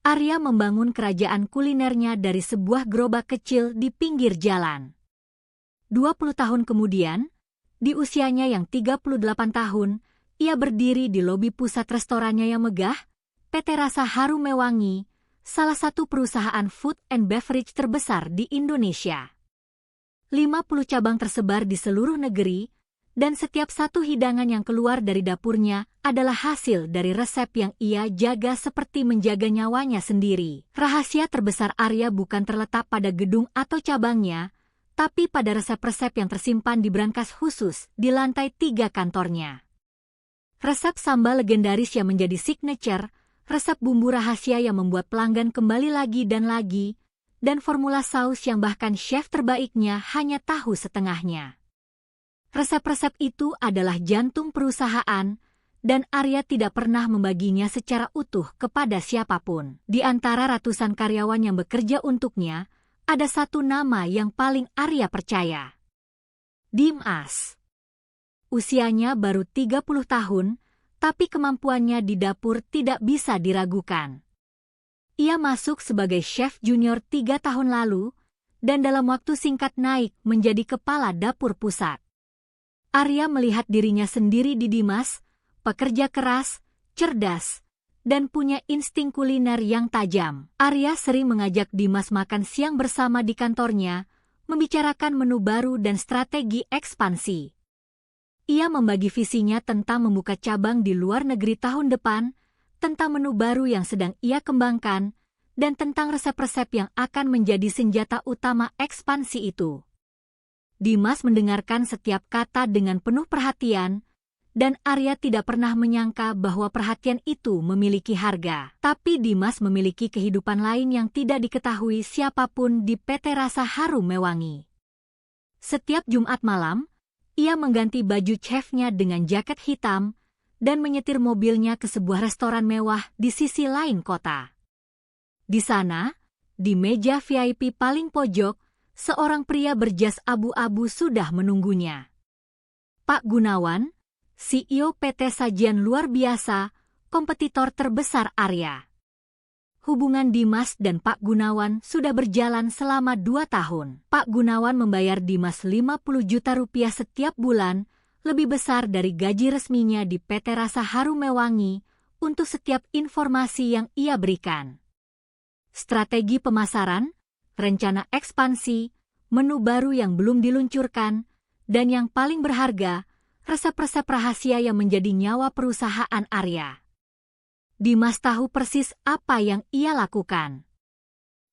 Arya membangun kerajaan kulinernya dari sebuah gerobak kecil di pinggir jalan. 20 tahun kemudian, di usianya yang 38 tahun, ia berdiri di lobi pusat restorannya yang megah, PT Rasa Harum Mewangi, salah satu perusahaan food and beverage terbesar di Indonesia. 50 cabang tersebar di seluruh negeri, dan setiap satu hidangan yang keluar dari dapurnya adalah hasil dari resep yang ia jaga seperti menjaga nyawanya sendiri. Rahasia terbesar Arya bukan terletak pada gedung atau cabangnya, tapi pada resep-resep yang tersimpan di brankas khusus di lantai 3 kantornya. Resep sambal legendaris yang menjadi signature, resep bumbu rahasia yang membuat pelanggan kembali lagi, dan formula saus yang bahkan chef terbaiknya hanya tahu setengahnya. Resep-resep itu adalah jantung perusahaan, dan Arya tidak pernah membaginya secara utuh kepada siapapun. Di antara ratusan karyawan yang bekerja untuknya, ada satu nama yang paling Arya percaya. Dimas. Usianya baru 30 tahun, tapi kemampuannya di dapur tidak bisa diragukan. Ia masuk sebagai chef junior 3 tahun lalu, dan dalam waktu singkat naik menjadi kepala dapur pusat. Arya melihat dirinya sendiri di Dimas, pekerja keras, cerdas, dan punya insting kuliner yang tajam. Arya sering mengajak Dimas makan siang bersama di kantornya, membicarakan menu baru dan strategi ekspansi. Ia membagi visinya tentang membuka cabang di luar negeri tahun depan, tentang menu baru yang sedang ia kembangkan, dan tentang resep-resep yang akan menjadi senjata utama ekspansi itu. Dimas mendengarkan setiap kata dengan penuh perhatian, dan Arya tidak pernah menyangka bahwa perhatian itu memiliki harga. Tapi Dimas memiliki kehidupan lain yang tidak diketahui siapapun di PT Rasa Harum Mewangi. Setiap Jumat malam, ia mengganti baju chefnya dengan jaket hitam, dan menyetir mobilnya ke sebuah restoran mewah di sisi lain kota. Di sana, di meja VIP paling pojok, seorang pria berjas abu-abu sudah menunggunya. Pak Gunawan, CEO PT Sajian Luar Biasa, kompetitor terbesar Arya. Hubungan Dimas dan Pak Gunawan sudah berjalan selama 2 tahun. Pak Gunawan membayar Dimas 50 juta rupiah setiap bulan, lebih besar dari gaji resminya di PT Rasa Harum Mewangi, untuk setiap informasi yang ia berikan. Strategi pemasaran, rencana ekspansi, menu baru yang belum diluncurkan, dan yang paling berharga, resep-resep rahasia yang menjadi nyawa perusahaan Arya. Dimas tahu persis apa yang ia lakukan.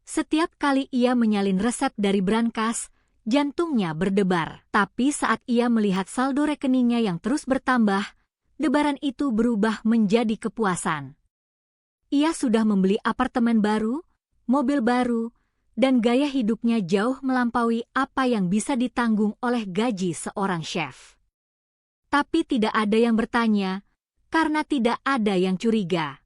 Setiap kali ia menyalin resep dari brankas, jantungnya berdebar. Tapi saat ia melihat saldo rekeningnya yang terus bertambah, debaran itu berubah menjadi kepuasan. Ia sudah membeli apartemen baru, mobil baru, dan gaya hidupnya jauh melampaui apa yang bisa ditanggung oleh gaji seorang chef. Tapi tidak ada yang bertanya, karena tidak ada yang curiga.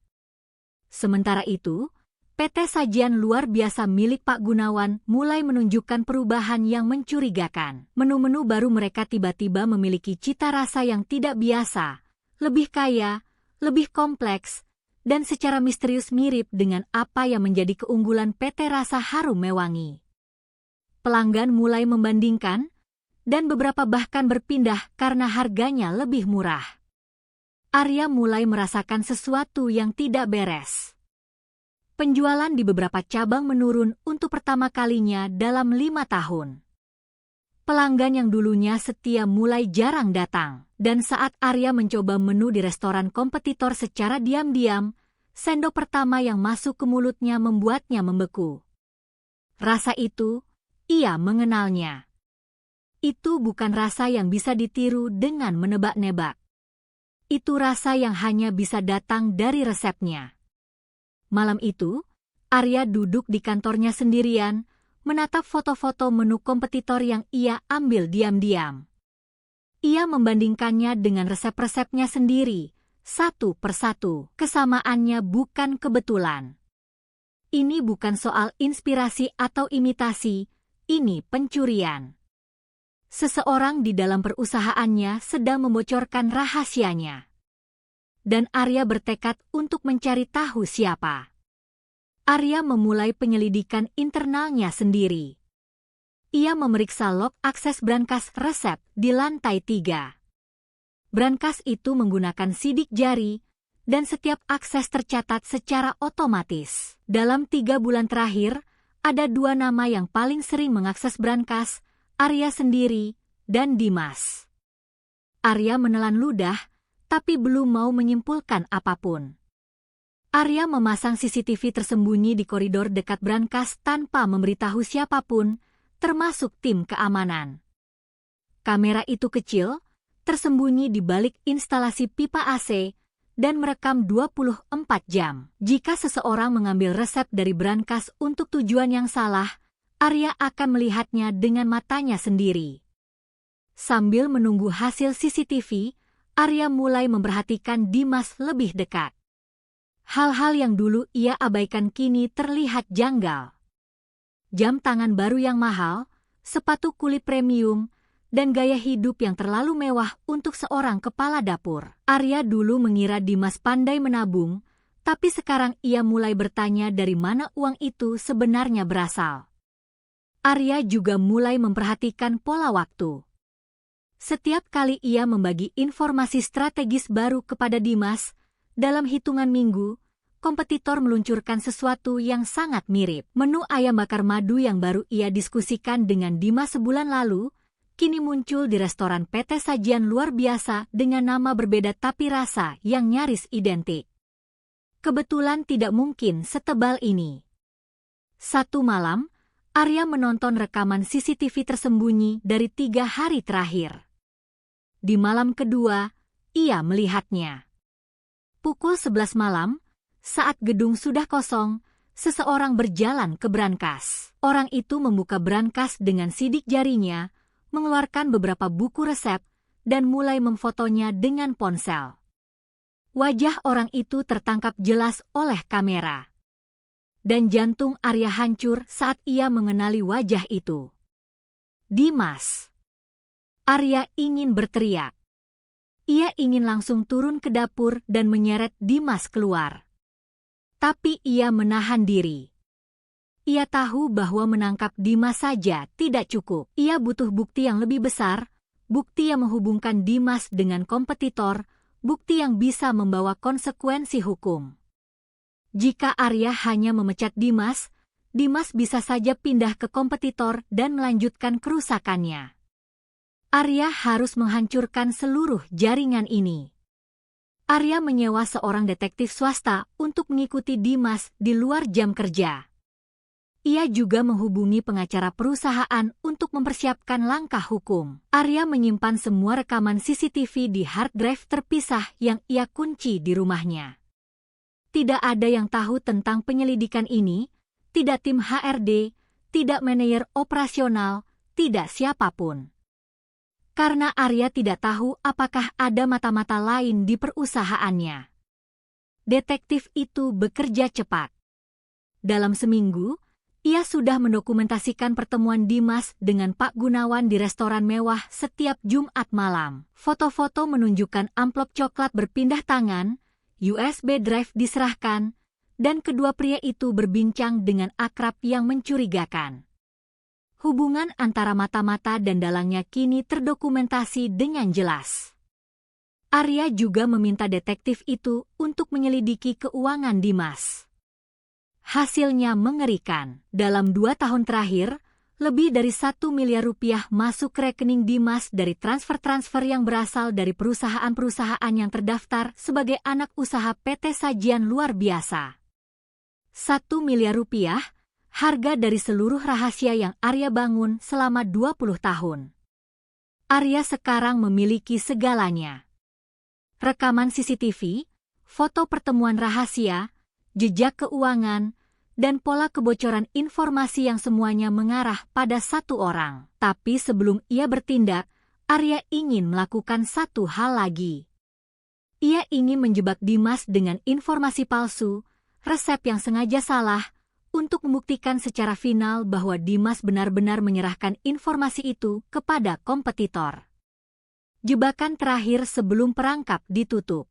Sementara itu, PT Sajian Luar Biasa milik Pak Gunawan mulai menunjukkan perubahan yang mencurigakan. Menu-menu baru mereka tiba-tiba memiliki cita rasa yang tidak biasa, lebih kaya, lebih kompleks, dan secara misterius mirip dengan apa yang menjadi keunggulan PT Rasa Harum Mewangi. Pelanggan mulai membandingkan, dan beberapa bahkan berpindah karena harganya lebih murah. Arya mulai merasakan sesuatu yang tidak beres. Penjualan di beberapa cabang menurun untuk pertama kalinya dalam 5 tahun. Pelanggan yang dulunya setia mulai jarang datang, dan saat Arya mencoba menu di restoran kompetitor secara diam-diam, sendok pertama yang masuk ke mulutnya membuatnya membeku. Rasa itu, ia mengenalnya. Itu bukan rasa yang bisa ditiru dengan menebak-nebak. Itu rasa yang hanya bisa datang dari resepnya. Malam itu, Arya duduk di kantornya sendirian, menatap foto-foto menu kompetitor yang ia ambil diam-diam. Ia membandingkannya dengan resep-resepnya sendiri, satu persatu. Kesamaannya bukan kebetulan. Ini bukan soal inspirasi atau imitasi, ini pencurian. Seseorang di dalam perusahaannya sedang membocorkan rahasianya. Dan Arya bertekad untuk mencari tahu siapa. Arya memulai penyelidikan internalnya sendiri. Ia memeriksa log akses brankas resep di lantai 3. Brankas itu menggunakan sidik jari, dan setiap akses tercatat secara otomatis. Dalam 3 bulan terakhir, ada 2 nama yang paling sering mengakses brankas, Arya sendiri dan Dimas. Arya menelan ludah, tapi belum mau menyimpulkan apapun. Arya memasang CCTV tersembunyi di koridor dekat brankas tanpa memberitahu siapapun, termasuk tim keamanan. Kamera itu kecil, tersembunyi di balik instalasi pipa AC, dan merekam 24 jam. Jika seseorang mengambil resep dari brankas untuk tujuan yang salah, Arya akan melihatnya dengan matanya sendiri. Sambil menunggu hasil CCTV, Arya mulai memperhatikan Dimas lebih dekat. Hal-hal yang dulu ia abaikan kini terlihat janggal. Jam tangan baru yang mahal, sepatu kulit premium, dan gaya hidup yang terlalu mewah untuk seorang kepala dapur. Arya dulu mengira Dimas pandai menabung, tapi sekarang ia mulai bertanya dari mana uang itu sebenarnya berasal. Arya juga mulai memperhatikan pola waktu. Setiap kali ia membagi informasi strategis baru kepada Dimas, dalam hitungan minggu, kompetitor meluncurkan sesuatu yang sangat mirip. Menu ayam bakar madu yang baru ia diskusikan dengan Dimas sebulan lalu, kini muncul di restoran PT Sajian Luar Biasa dengan nama berbeda tapi rasa yang nyaris identik. Kebetulan tidak mungkin setebal ini. Satu malam, Arya menonton rekaman CCTV tersembunyi dari 3 hari terakhir. Di malam kedua, ia melihatnya. Pukul 11 malam, saat gedung sudah kosong, seseorang berjalan ke brankas. Orang itu membuka brankas dengan sidik jarinya, mengeluarkan beberapa buku resep, dan mulai memfotonya dengan ponsel. Wajah orang itu tertangkap jelas oleh kamera. Dan jantung Arya hancur saat ia mengenali wajah itu. Dimas. Arya ingin berteriak. Ia ingin langsung turun ke dapur dan menyeret Dimas keluar. Tapi ia menahan diri. Ia tahu bahwa menangkap Dimas saja tidak cukup. Ia butuh bukti yang lebih besar, bukti yang menghubungkan Dimas dengan kompetitor, bukti yang bisa membawa konsekuensi hukum. Jika Arya hanya memecat Dimas, Dimas bisa saja pindah ke kompetitor dan melanjutkan kerusakannya. Arya harus menghancurkan seluruh jaringan ini. Arya menyewa seorang detektif swasta untuk mengikuti Dimas di luar jam kerja. Ia juga menghubungi pengacara perusahaan untuk mempersiapkan langkah hukum. Arya menyimpan semua rekaman CCTV di hard drive terpisah yang ia kunci di rumahnya. Tidak ada yang tahu tentang penyelidikan ini, tidak tim HRD, tidak manajer operasional, tidak siapapun. Karena Arya tidak tahu apakah ada mata-mata lain di perusahaannya. Detektif itu bekerja cepat. Dalam seminggu, ia sudah mendokumentasikan pertemuan Dimas dengan Pak Gunawan di restoran mewah setiap Jumat malam. Foto-foto menunjukkan amplop coklat berpindah tangan, USB drive diserahkan, dan kedua pria itu berbincang dengan akrab yang mencurigakan. Hubungan antara mata-mata dan dalangnya kini terdokumentasi dengan jelas. Arya juga meminta detektif itu untuk menyelidiki keuangan Dimas. Hasilnya mengerikan. Dalam 2 tahun terakhir, lebih dari 1 miliar rupiah masuk ke rekening Dimas dari transfer-transfer yang berasal dari perusahaan-perusahaan yang terdaftar sebagai anak usaha PT Sajian Luar Biasa. 1 miliar rupiah, harga dari seluruh rahasia yang Arya bangun selama 20 tahun. Arya sekarang memiliki segalanya. Rekaman CCTV, foto pertemuan rahasia, jejak keuangan, dan pola kebocoran informasi yang semuanya mengarah pada satu orang. Tapi sebelum ia bertindak, Arya ingin melakukan satu hal lagi. Ia ingin menjebak Dimas dengan informasi palsu, resep yang sengaja salah, untuk membuktikan secara final bahwa Dimas benar-benar menyerahkan informasi itu kepada kompetitor. Jebakan terakhir sebelum perangkap ditutup.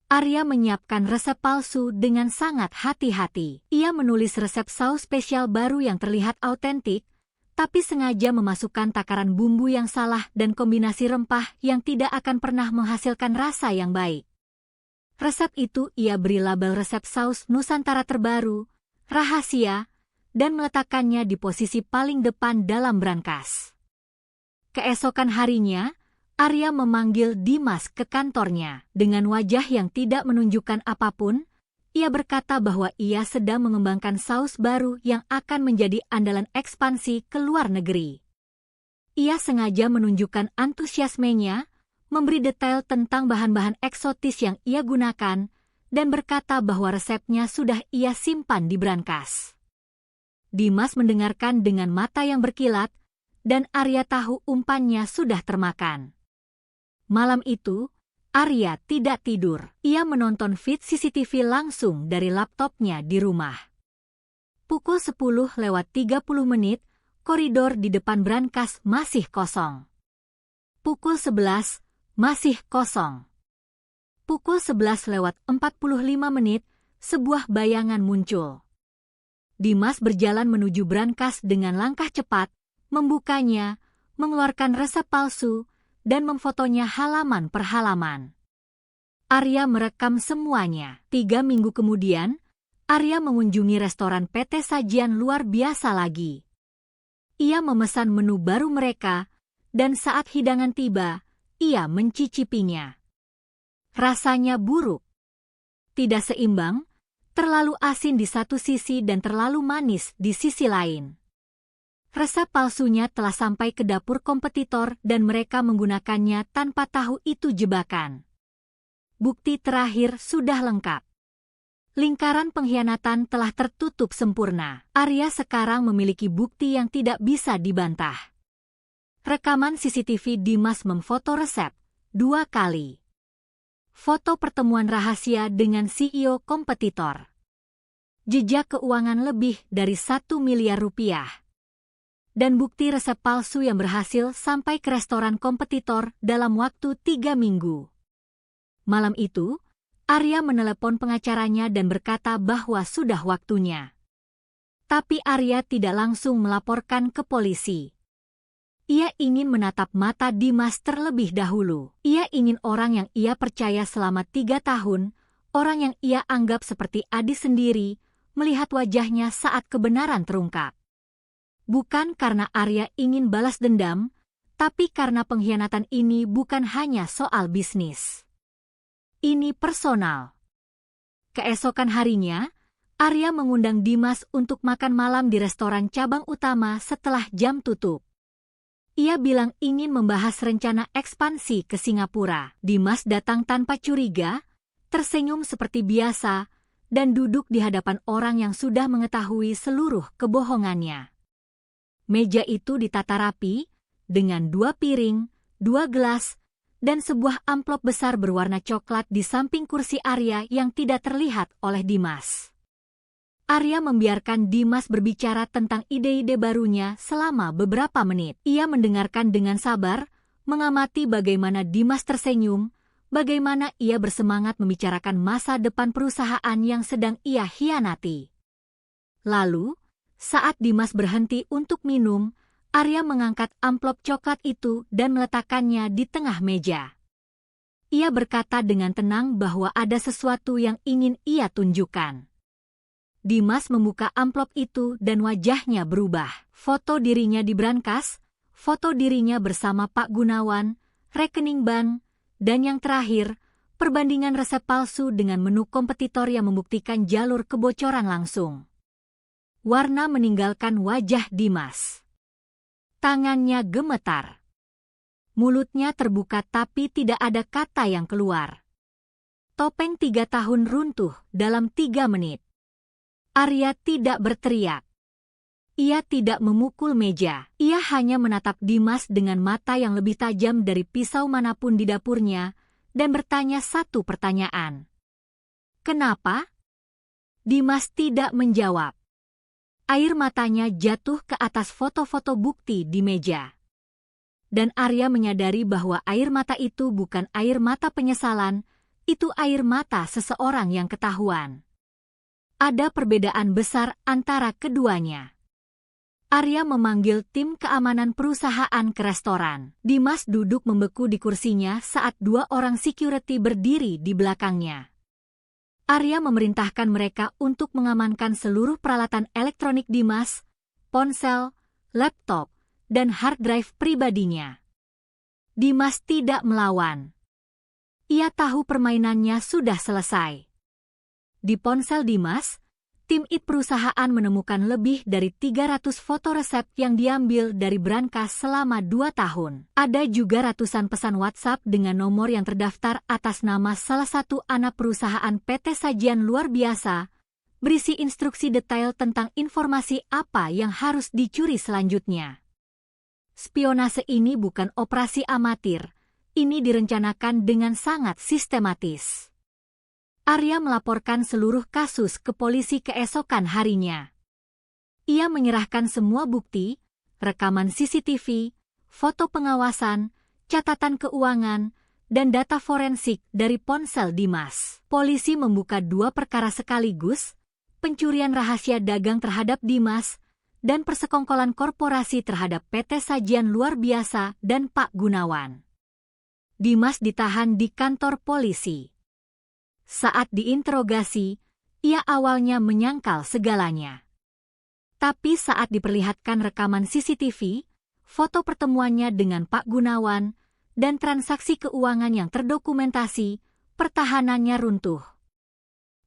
Arya menyiapkan resep palsu dengan sangat hati-hati. Ia menulis resep saus spesial baru yang terlihat autentik, tapi sengaja memasukkan takaran bumbu yang salah dan kombinasi rempah yang tidak akan pernah menghasilkan rasa yang baik. Resep itu ia beri label resep saus Nusantara terbaru, rahasia, dan meletakkannya di posisi paling depan dalam brankas. Keesokan harinya, Arya memanggil Dimas ke kantornya. Dengan wajah yang tidak menunjukkan apapun, ia berkata bahwa ia sedang mengembangkan saus baru yang akan menjadi andalan ekspansi ke luar negeri. Ia sengaja menunjukkan antusiasmenya, memberi detail tentang bahan-bahan eksotis yang ia gunakan, dan berkata bahwa resepnya sudah ia simpan di brankas. Dimas mendengarkan dengan mata yang berkilat, dan Arya tahu umpannya sudah termakan. Malam itu, Arya tidak tidur. Ia menonton feed CCTV langsung dari laptopnya di rumah. Pukul 10:30, koridor di depan brankas masih kosong. Pukul 11, masih kosong. Pukul 11:45, sebuah bayangan muncul. Dimas berjalan menuju brankas dengan langkah cepat, membukanya, mengeluarkan resep palsu, dan memfotonya halaman per halaman. Arya merekam semuanya. 3 minggu kemudian, Arya mengunjungi restoran PT Sajian Luar Biasa lagi. Ia memesan menu baru mereka, dan saat hidangan tiba, ia mencicipinya. Rasanya buruk. Tidak seimbang, terlalu asin di satu sisi dan terlalu manis di sisi lain. Resep palsunya telah sampai ke dapur kompetitor dan mereka menggunakannya tanpa tahu itu jebakan. Bukti terakhir sudah lengkap. Lingkaran pengkhianatan telah tertutup sempurna. Arya sekarang memiliki bukti yang tidak bisa dibantah. Rekaman CCTV Dimas memfoto resep 2 kali. Foto pertemuan rahasia dengan CEO kompetitor. Jejak keuangan lebih dari 1 miliar rupiah. Dan bukti resep palsu yang berhasil sampai ke restoran kompetitor dalam waktu 3 minggu. Malam itu, Arya menelepon pengacaranya dan berkata bahwa sudah waktunya. Tapi Arya tidak langsung melaporkan ke polisi. Ia ingin menatap mata Dimas terlebih dahulu. Ia ingin orang yang ia percaya selama 3 tahun, orang yang ia anggap seperti adik sendiri, melihat wajahnya saat kebenaran terungkap. Bukan karena Arya ingin balas dendam, tapi karena pengkhianatan ini bukan hanya soal bisnis. Ini personal. Keesokan harinya, Arya mengundang Dimas untuk makan malam di restoran cabang utama setelah jam tutup. Ia bilang ingin membahas rencana ekspansi ke Singapura. Dimas datang tanpa curiga, tersenyum seperti biasa, dan duduk di hadapan orang yang sudah mengetahui seluruh kebohongannya. Meja itu ditata rapi, dengan 2 piring, 2 gelas, dan sebuah amplop besar berwarna coklat di samping kursi Arya yang tidak terlihat oleh Dimas. Arya membiarkan Dimas berbicara tentang ide-ide barunya selama beberapa menit. Ia mendengarkan dengan sabar, mengamati bagaimana Dimas tersenyum, bagaimana ia bersemangat membicarakan masa depan perusahaan yang sedang ia hianati. Lalu, saat Dimas berhenti untuk minum, Arya mengangkat amplop coklat itu dan meletakkannya di tengah meja. Ia berkata dengan tenang bahwa ada sesuatu yang ingin ia tunjukkan. Dimas membuka amplop itu dan wajahnya berubah. Foto dirinya di brankas, foto dirinya bersama Pak Gunawan, rekening bank, dan yang terakhir, perbandingan resep palsu dengan menu kompetitor yang membuktikan jalur kebocoran langsung. Warna meninggalkan wajah Dimas. Tangannya gemetar. Mulutnya terbuka tapi tidak ada kata yang keluar. Topeng 3 tahun runtuh dalam 3 menit. Arya tidak berteriak. Ia tidak memukul meja. Ia hanya menatap Dimas dengan mata yang lebih tajam dari pisau manapun di dapurnya dan bertanya satu pertanyaan. Kenapa? Dimas tidak menjawab. Air matanya jatuh ke atas foto-foto bukti di meja. Dan Arya menyadari bahwa air mata itu bukan air mata penyesalan, itu air mata seseorang yang ketahuan. Ada perbedaan besar antara keduanya. Arya memanggil tim keamanan perusahaan ke restoran. Dimas duduk membeku di kursinya saat 2 orang security berdiri di belakangnya. Arya memerintahkan mereka untuk mengamankan seluruh peralatan elektronik Dimas, ponsel, laptop, dan hard drive pribadinya. Dimas tidak melawan. Ia tahu permainannya sudah selesai. Di ponsel Dimas, tim IT perusahaan menemukan lebih dari 300 foto resep yang diambil dari brankas selama 2 tahun. Ada juga ratusan pesan WhatsApp dengan nomor yang terdaftar atas nama salah satu anak perusahaan PT Sajian Luar Biasa, berisi instruksi detail tentang informasi apa yang harus dicuri selanjutnya. Spionase ini bukan operasi amatir, ini direncanakan dengan sangat sistematis. Arya melaporkan seluruh kasus ke polisi keesokan harinya. Ia menyerahkan semua bukti, rekaman CCTV, foto pengawasan, catatan keuangan, dan data forensik dari ponsel Dimas. Polisi membuka 2 perkara sekaligus, pencurian rahasia dagang terhadap Dimas, dan persekongkolan korporasi terhadap PT Sajian Luar Biasa dan Pak Gunawan. Dimas ditahan di kantor polisi. Saat diinterogasi, ia awalnya menyangkal segalanya. Tapi saat diperlihatkan rekaman CCTV, foto pertemuannya dengan Pak Gunawan, dan transaksi keuangan yang terdokumentasi, pertahanannya runtuh.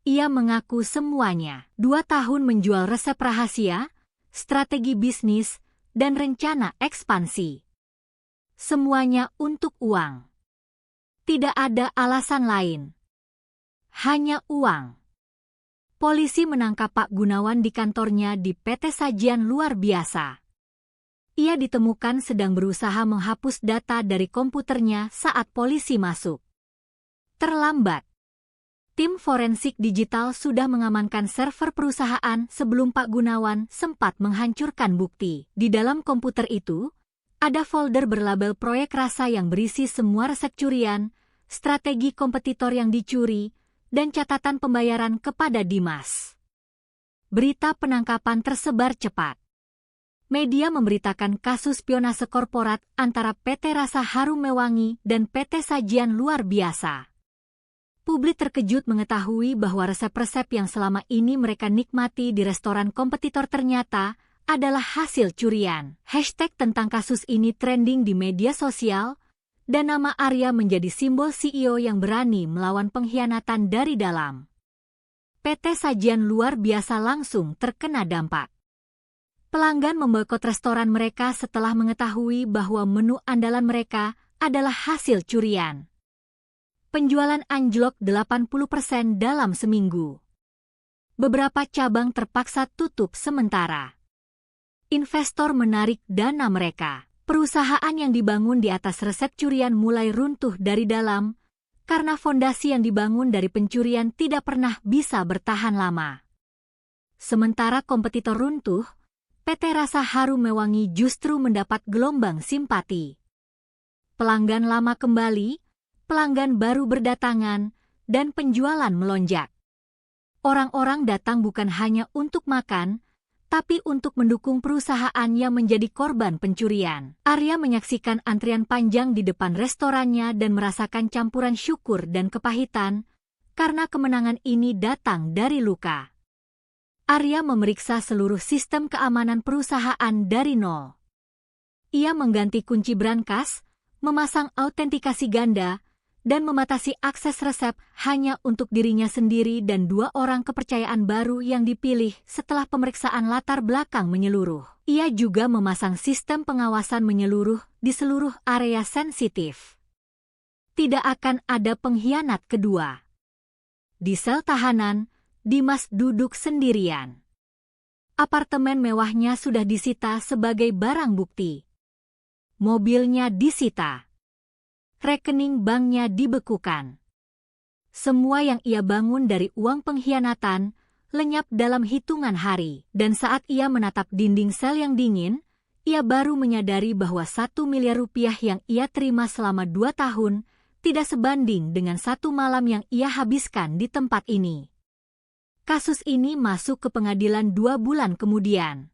Ia mengaku semuanya. 2 tahun menjual resep rahasia, strategi bisnis, dan rencana ekspansi. Semuanya untuk uang. Tidak ada alasan lain. Hanya uang. Polisi menangkap Pak Gunawan di kantornya di PT Sajian Luar Biasa. Ia ditemukan sedang berusaha menghapus data dari komputernya saat polisi masuk. Terlambat. Tim forensik digital sudah mengamankan server perusahaan sebelum Pak Gunawan sempat menghancurkan bukti. Di dalam komputer itu, ada folder berlabel proyek rasa yang berisi semua resep curian, strategi kompetitor yang dicuri, dan catatan pembayaran kepada Dimas. Berita penangkapan tersebar cepat. Media memberitakan kasus spionase korporat antara PT Rasa Harum Mewangi dan PT Sajian Luar Biasa. Publik terkejut mengetahui bahwa resep-resep yang selama ini mereka nikmati di restoran kompetitor ternyata adalah hasil curian. Hashtag tentang kasus ini trending di media sosial, dan nama Arya menjadi simbol CEO yang berani melawan pengkhianatan dari dalam. PT Sajian Luar Biasa langsung terkena dampak. Pelanggan memboikot restoran mereka setelah mengetahui bahwa menu andalan mereka adalah hasil curian. Penjualan anjlok 80% dalam seminggu. Beberapa cabang terpaksa tutup sementara. Investor menarik dana mereka. Perusahaan yang dibangun di atas resep curian mulai runtuh dari dalam, karena fondasi yang dibangun dari pencurian tidak pernah bisa bertahan lama. Sementara kompetitor runtuh, PT Rasa Harum Mewangi justru mendapat gelombang simpati. Pelanggan lama kembali, pelanggan baru berdatangan, dan penjualan melonjak. Orang-orang datang bukan hanya untuk makan, tapi untuk mendukung perusahaan yang menjadi korban pencurian. Arya menyaksikan antrian panjang di depan restorannya dan merasakan campuran syukur dan kepahitan, karena kemenangan ini datang dari luka. Arya memeriksa seluruh sistem keamanan perusahaan dari nol. Ia mengganti kunci brankas, memasang autentikasi ganda, dan membatasi akses resep hanya untuk dirinya sendiri dan 2 orang kepercayaan baru yang dipilih setelah pemeriksaan latar belakang menyeluruh. Ia juga memasang sistem pengawasan menyeluruh di seluruh area sensitif. Tidak akan ada pengkhianat kedua. Di sel tahanan, Dimas duduk sendirian. Apartemen mewahnya sudah disita sebagai barang bukti. Mobilnya disita. Rekening banknya dibekukan. Semua yang ia bangun dari uang pengkhianatan lenyap dalam hitungan hari. Dan saat ia menatap dinding sel yang dingin, ia baru menyadari bahwa 1 miliar rupiah yang ia terima selama 2 tahun tidak sebanding dengan 1 malam yang ia habiskan di tempat ini. Kasus ini masuk ke pengadilan 2 bulan kemudian.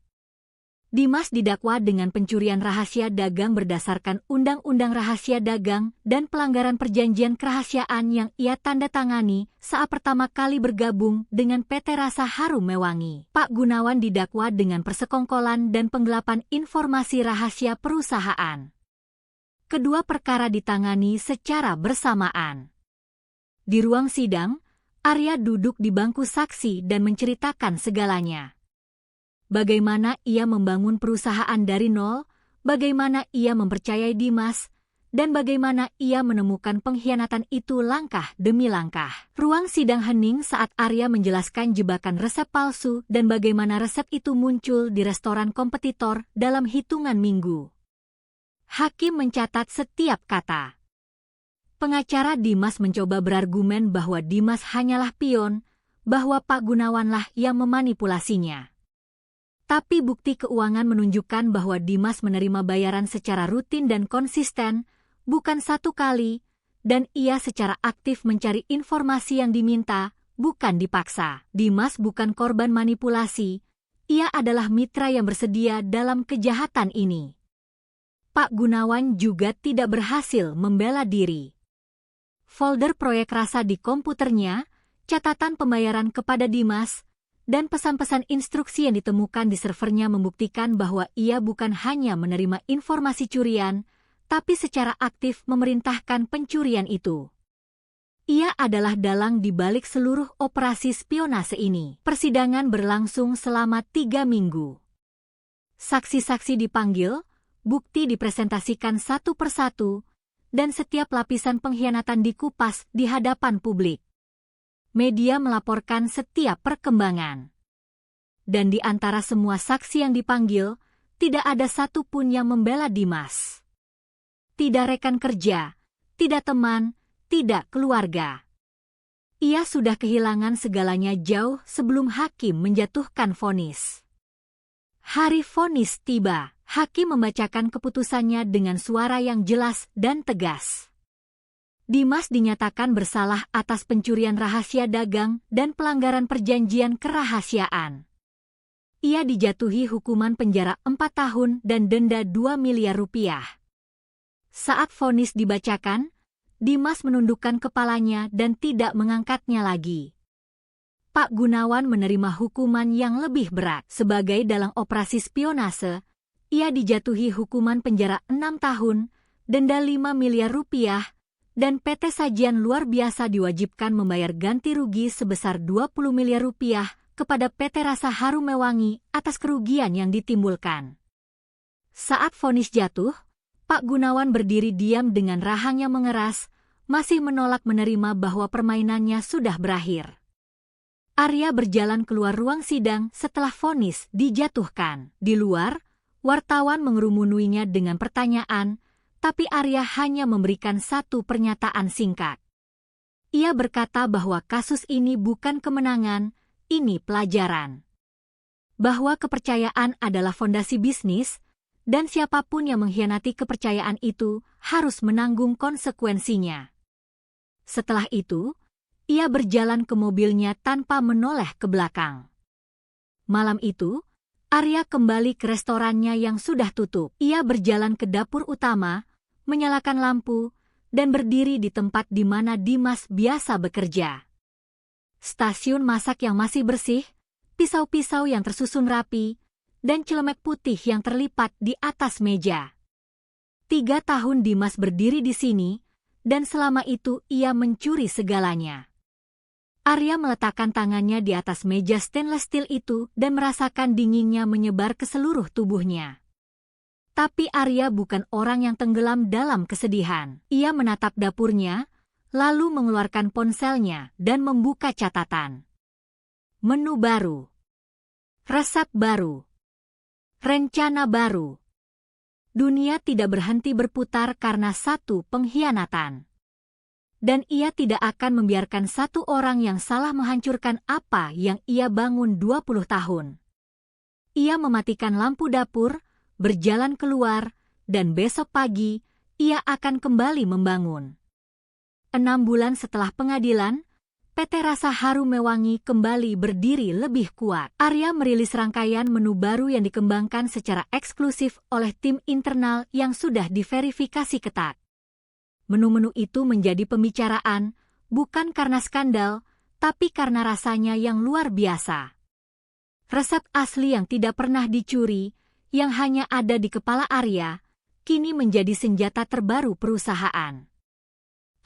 Dimas didakwa dengan pencurian rahasia dagang berdasarkan Undang-Undang Rahasia Dagang dan pelanggaran perjanjian kerahasiaan yang ia tanda tangani saat pertama kali bergabung dengan PT Rasa Harum Mewangi. Pak Gunawan didakwa dengan persekongkolan dan penggelapan informasi rahasia perusahaan. Kedua perkara ditangani secara bersamaan. Di ruang sidang, Arya duduk di bangku saksi dan menceritakan segalanya. Bagaimana ia membangun perusahaan dari nol, bagaimana ia mempercayai Dimas, dan bagaimana ia menemukan pengkhianatan itu langkah demi langkah. Ruang sidang hening saat Arya menjelaskan jebakan resep palsu dan bagaimana resep itu muncul di restoran kompetitor dalam hitungan minggu. Hakim mencatat setiap kata. Pengacara Dimas mencoba berargumen bahwa Dimas hanyalah pion, bahwa Pak Gunawanlah yang memanipulasinya. Tapi bukti keuangan menunjukkan bahwa Dimas menerima bayaran secara rutin dan konsisten, bukan 1 kali, dan ia secara aktif mencari informasi yang diminta, bukan dipaksa. Dimas bukan korban manipulasi, ia adalah mitra yang bersedia dalam kejahatan ini. Pak Gunawan juga tidak berhasil membela diri. Folder proyek Rasa di komputernya, catatan pembayaran kepada Dimas, dan pesan-pesan instruksi yang ditemukan di servernya membuktikan bahwa ia bukan hanya menerima informasi curian, tapi secara aktif memerintahkan pencurian itu. Ia adalah dalang di balik seluruh operasi spionase ini. Persidangan berlangsung selama 3 minggu. Saksi-saksi dipanggil, bukti dipresentasikan satu persatu, dan setiap lapisan pengkhianatan dikupas di hadapan publik. Media melaporkan setiap perkembangan. Dan di antara semua saksi yang dipanggil, tidak ada satu pun yang membela Dimas. Tidak rekan kerja, tidak teman, tidak keluarga. Ia sudah kehilangan segalanya jauh sebelum hakim menjatuhkan vonis. Hari vonis tiba, hakim membacakan keputusannya dengan suara yang jelas dan tegas. Dimas dinyatakan bersalah atas pencurian rahasia dagang dan pelanggaran perjanjian kerahasiaan. Ia dijatuhi hukuman penjara 4 tahun dan denda 2 miliar rupiah. Saat vonis dibacakan, Dimas menundukkan kepalanya dan tidak mengangkatnya lagi. Pak Gunawan menerima hukuman yang lebih berat. Sebagai dalang operasi spionase, ia dijatuhi hukuman penjara 6 tahun, denda 5 miliar rupiah, dan PT Sajian Luar Biasa diwajibkan membayar ganti rugi sebesar 20 miliar rupiah kepada PT Rasa Harum Mewangi atas kerugian yang ditimbulkan. Saat vonis jatuh, Pak Gunawan berdiri diam dengan rahang yang mengeras, masih menolak menerima bahwa permainannya sudah berakhir. Arya berjalan keluar ruang sidang setelah vonis dijatuhkan. Di luar, wartawan mengerumunuinya dengan pertanyaan, tapi Arya hanya memberikan satu pernyataan singkat. Ia berkata bahwa kasus ini bukan kemenangan, ini pelajaran. Bahwa kepercayaan adalah fondasi bisnis, dan siapapun yang mengkhianati kepercayaan itu harus menanggung konsekuensinya. Setelah itu, ia berjalan ke mobilnya tanpa menoleh ke belakang. Malam itu, Arya kembali ke restorannya yang sudah tutup. Ia berjalan ke dapur utama, menyalakan lampu, dan berdiri di tempat di mana Dimas biasa bekerja. Stasiun masak yang masih bersih, pisau-pisau yang tersusun rapi, dan celemek putih yang terlipat di atas meja. 3 tahun Dimas berdiri di sini, dan selama itu ia mencuri segalanya. Arya meletakkan tangannya di atas meja stainless steel itu dan merasakan dinginnya menyebar ke seluruh tubuhnya. Tapi Arya bukan orang yang tenggelam dalam kesedihan. Ia menatap dapurnya, lalu mengeluarkan ponselnya dan membuka catatan. Menu baru. Resep baru. Rencana baru. Dunia tidak berhenti berputar karena satu pengkhianatan. Dan ia tidak akan membiarkan satu orang yang salah menghancurkan apa yang ia bangun 20 tahun. Ia mematikan lampu dapur, berjalan keluar, dan besok pagi ia akan kembali membangun. 6 bulan setelah pengadilan, PT Rasa Harum Mewangi kembali berdiri lebih kuat. Arya merilis rangkaian menu baru yang dikembangkan secara eksklusif oleh tim internal yang sudah diverifikasi ketat. Menu-menu itu menjadi pembicaraan, bukan karena skandal, tapi karena rasanya yang luar biasa. Resep asli yang tidak pernah dicuri, yang hanya ada di kepala Arya, kini menjadi senjata terbaru perusahaan.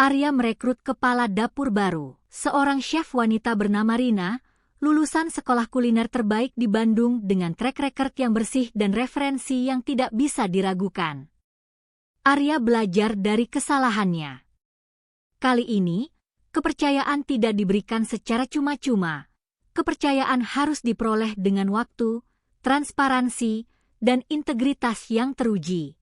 Arya merekrut kepala dapur baru, seorang chef wanita bernama Rina, lulusan sekolah kuliner terbaik di Bandung dengan track record yang bersih dan referensi yang tidak bisa diragukan. Arya belajar dari kesalahannya. Kali ini, kepercayaan tidak diberikan secara cuma-cuma. Kepercayaan harus diperoleh dengan waktu, transparansi, dan integritas yang teruji.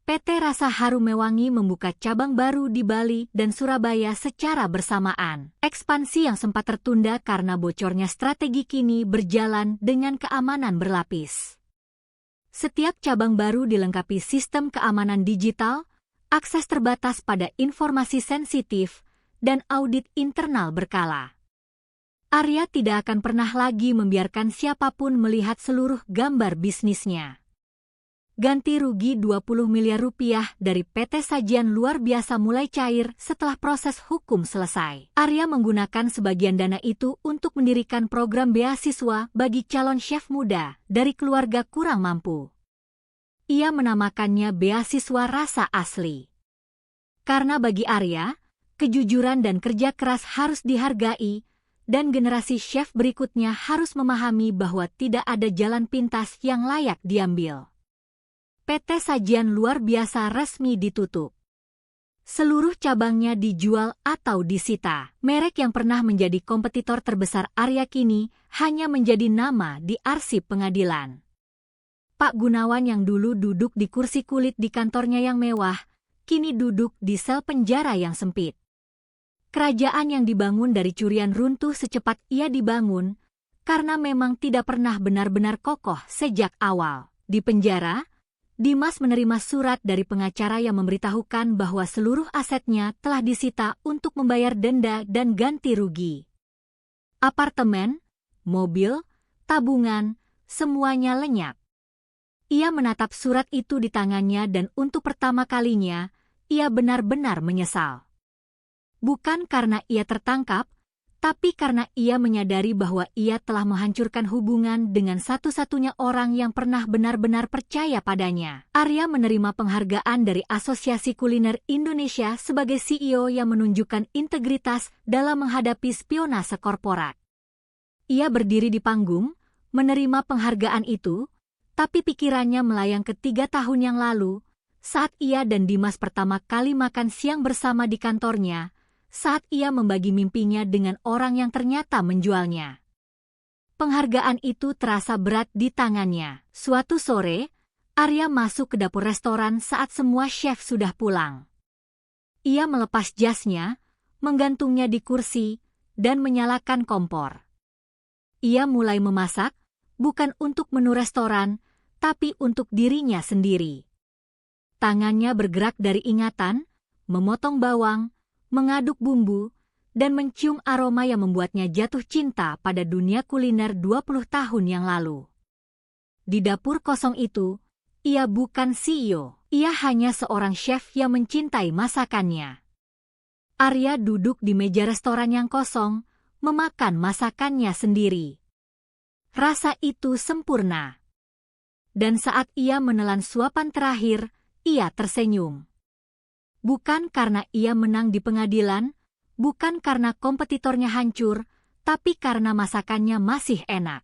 PT Rasa Harum Mewangi membuka cabang baru di Bali dan Surabaya secara bersamaan. Ekspansi yang sempat tertunda karena bocornya strategi kini berjalan dengan keamanan berlapis. Setiap cabang baru dilengkapi sistem keamanan digital, akses terbatas pada informasi sensitif, dan audit internal berkala. Arya tidak akan pernah lagi membiarkan siapapun melihat seluruh gambar bisnisnya. Ganti rugi 20 miliar rupiah dari PT Sajian luar biasa mulai cair setelah proses hukum selesai. Arya menggunakan sebagian dana itu untuk mendirikan program beasiswa bagi calon chef muda dari keluarga kurang mampu. Ia menamakannya Beasiswa Rasa Asli. Karena bagi Arya, kejujuran dan kerja keras harus dihargai, dan generasi chef berikutnya harus memahami bahwa tidak ada jalan pintas yang layak diambil. PT Sajian luar biasa resmi ditutup. Seluruh cabangnya dijual atau disita. Merek yang pernah menjadi kompetitor terbesar Arya kini hanya menjadi nama di arsip pengadilan. Pak Gunawan yang dulu duduk di kursi kulit di kantornya yang mewah, kini duduk di sel penjara yang sempit. Kerajaan yang dibangun dari curian runtuh secepat ia dibangun, karena memang tidak pernah benar-benar kokoh sejak awal. Di penjara, Dimas menerima surat dari pengacara yang memberitahukan bahwa seluruh asetnya telah disita untuk membayar denda dan ganti rugi. Apartemen, mobil, tabungan, semuanya lenyap. Ia menatap surat itu di tangannya dan untuk pertama kalinya, ia benar-benar menyesal. Bukan karena ia tertangkap, tapi karena ia menyadari bahwa ia telah menghancurkan hubungan dengan satu-satunya orang yang pernah benar-benar percaya padanya. Arya menerima penghargaan dari Asosiasi Kuliner Indonesia sebagai CEO yang menunjukkan integritas dalam menghadapi spionase korporat. Ia berdiri di panggung, menerima penghargaan itu, tapi pikirannya melayang ke 3 tahun yang lalu, saat ia dan Dimas pertama kali makan siang bersama di kantornya, saat ia membagi mimpinya dengan orang yang ternyata menjualnya. Penghargaan itu terasa berat di tangannya. Suatu sore, Arya masuk ke dapur restoran saat semua chef sudah pulang. Ia melepas jasnya, menggantungnya di kursi, dan menyalakan kompor. Ia mulai memasak, bukan untuk menu restoran, tapi untuk dirinya sendiri. Tangannya bergerak dari ingatan, memotong bawang, mengaduk bumbu, dan mencium aroma yang membuatnya jatuh cinta pada dunia kuliner 20 tahun yang lalu. Di dapur kosong itu, ia bukan CEO, ia hanya seorang chef yang mencintai masakannya. Arya duduk di meja restoran yang kosong, memakan masakannya sendiri. Rasa itu sempurna. Dan saat ia menelan suapan terakhir, ia tersenyum. Bukan karena ia menang di pengadilan, bukan karena kompetitornya hancur, tapi karena masakannya masih enak.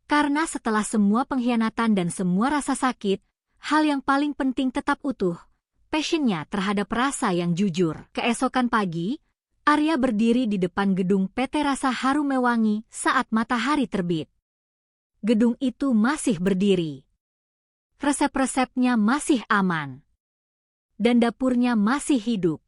Karena setelah semua pengkhianatan dan semua rasa sakit, hal yang paling penting tetap utuh, passionnya terhadap rasa yang jujur. Keesokan pagi, Arya berdiri di depan gedung PT Rasa Harum Mewangi saat matahari terbit. Gedung itu masih berdiri. Resep-resepnya masih aman. Dan dapurnya masih hidup.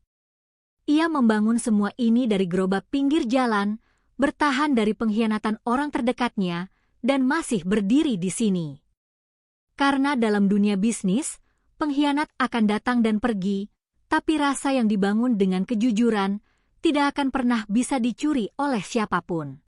Ia membangun semua ini dari gerobak pinggir jalan, bertahan dari pengkhianatan orang terdekatnya, dan masih berdiri di sini. Karena dalam dunia bisnis, pengkhianat akan datang dan pergi, Tapi rasa yang dibangun dengan kejujuran tidak akan pernah bisa dicuri oleh siapapun.